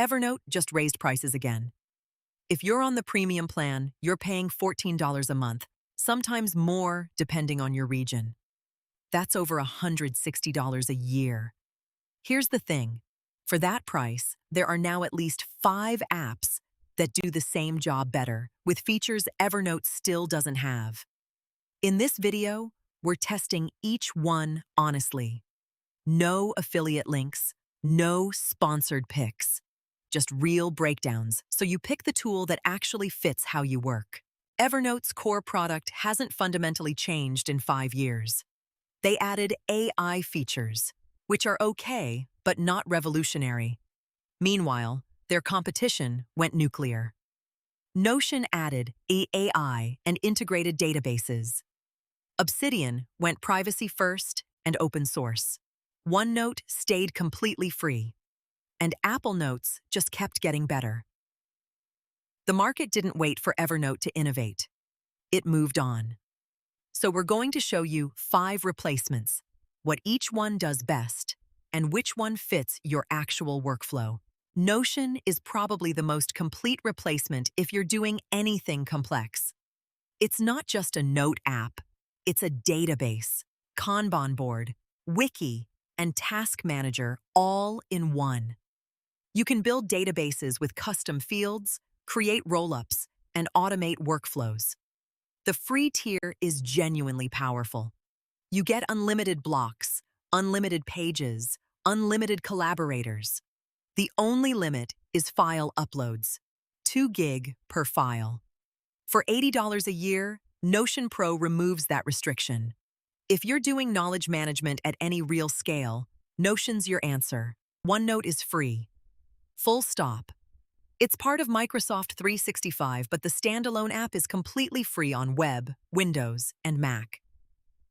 Evernote just raised prices again. If you're on the premium plan, you're paying $14 a month, sometimes more depending on your region. That's over $160 a year. Here's the thing. For that price, there are now at least 5 apps that do the same job better, with features Evernote still doesn't have. In this video, we're testing each one honestly. No affiliate links, no sponsored picks. Just real breakdowns, so you pick the tool that actually fits how you work. Evernote's core product hasn't fundamentally changed in 5 years. They added AI features, which are okay, but not revolutionary. Meanwhile, their competition went nuclear. Notion added AI and integrated databases. Obsidian went privacy first and open source. OneNote stayed completely free. And Apple Notes just kept getting better. The market didn't wait for Evernote to innovate. It moved on. So we're going to show you 5 replacements, what each one does best, and which one fits your actual workflow. Notion is probably the most complete replacement if you're doing anything complex. It's not just a note app. It's a database, Kanban board, wiki, and task manager all in one. You can build databases with custom fields, create roll-ups, and automate workflows. The free tier is genuinely powerful. You get unlimited blocks, unlimited pages, unlimited collaborators. The only limit is file uploads, 2 gig per file. For $80 a year, Notion Pro removes that restriction. If you're doing knowledge management at any real scale, Notion's your answer. OneNote is free. Full stop. It's part of Microsoft 365, but the standalone app is completely free on web, Windows, and Mac.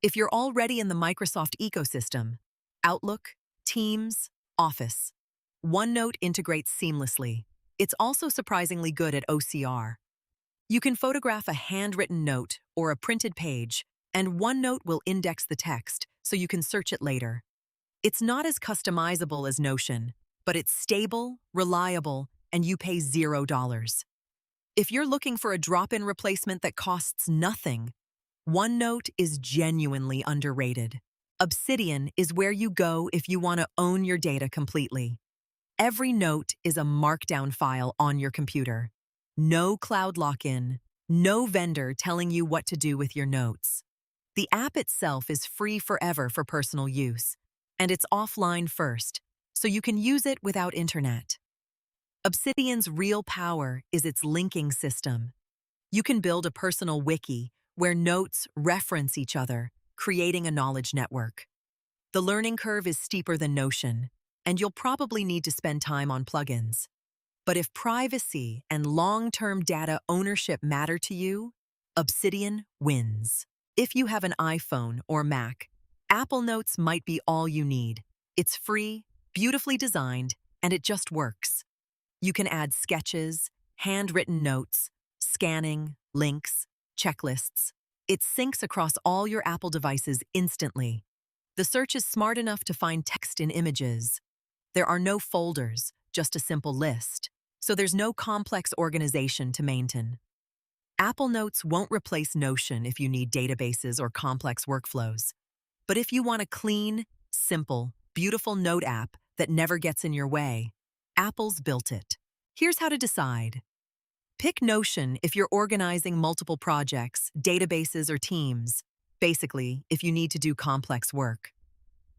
If you're already in the Microsoft ecosystem, Outlook, Teams, Office, OneNote integrates seamlessly. It's also surprisingly good at OCR. You can photograph a handwritten note or a printed page, and OneNote will index the text so you can search it later. It's not as customizable as Notion, but it's stable, reliable, and you pay $0. If you're looking for a drop-in replacement that costs nothing, OneNote is genuinely underrated. Obsidian is where you go if you want to own your data completely. Every note is a markdown file on your computer. No cloud lock-in, no vendor telling you what to do with your notes. The app itself is free forever for personal use, and it's offline first, so you can use it without internet. Obsidian's real power is its linking system. You can build a personal wiki where notes reference each other, creating a knowledge network. The learning curve is steeper than Notion, and you'll probably need to spend time on plugins. But if privacy and long-term data ownership matter to you, Obsidian wins. If you have an iPhone or Mac, Apple Notes might be all you need. It's free, beautifully designed, and it just works. You can add sketches, handwritten notes, scanning, links, checklists. It syncs across all your Apple devices instantly. The search is smart enough to find text in images. There are no folders, just a simple list, so there's no complex organization to maintain. Apple Notes won't replace Notion if you need databases or complex workflows. But if you want a clean, simple, beautiful note app that never gets in your way, Apple's built it. Here's how to decide. Pick Notion if you're organizing multiple projects, databases, or teams. Basically, if you need to do complex work.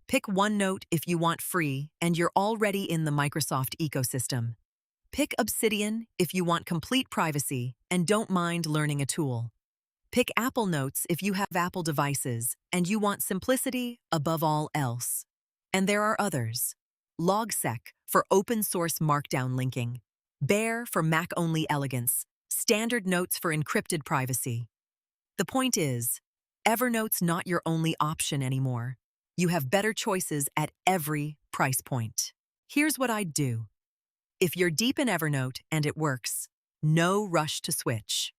Pick OneNote if you want free and you're already in the Microsoft ecosystem. Pick Obsidian if you want complete privacy and don't mind learning a tool. Pick Apple Notes if you have Apple devices and you want simplicity above all else. And there are others. LogSec for open-source markdown linking. Bear for Mac-only elegance. Standard Notes for encrypted privacy. The point is, Evernote's not your only option anymore. You have better choices at every price point. Here's what I'd do. If you're deep in Evernote and it works, no rush to switch.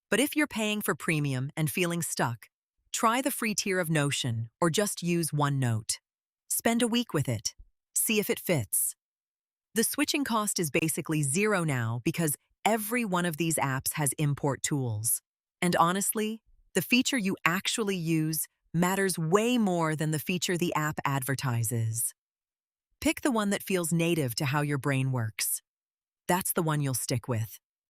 But if you're paying for premium and feeling stuck, try the free tier of Notion or just use OneNote. Spend a week with it. See if it fits. The switching cost is basically zero now because every one of these apps has import tools. And honestly, the feature you actually use matters way more than the feature the app advertises. Pick the one that feels native to how your brain works. That's the one you'll stick with.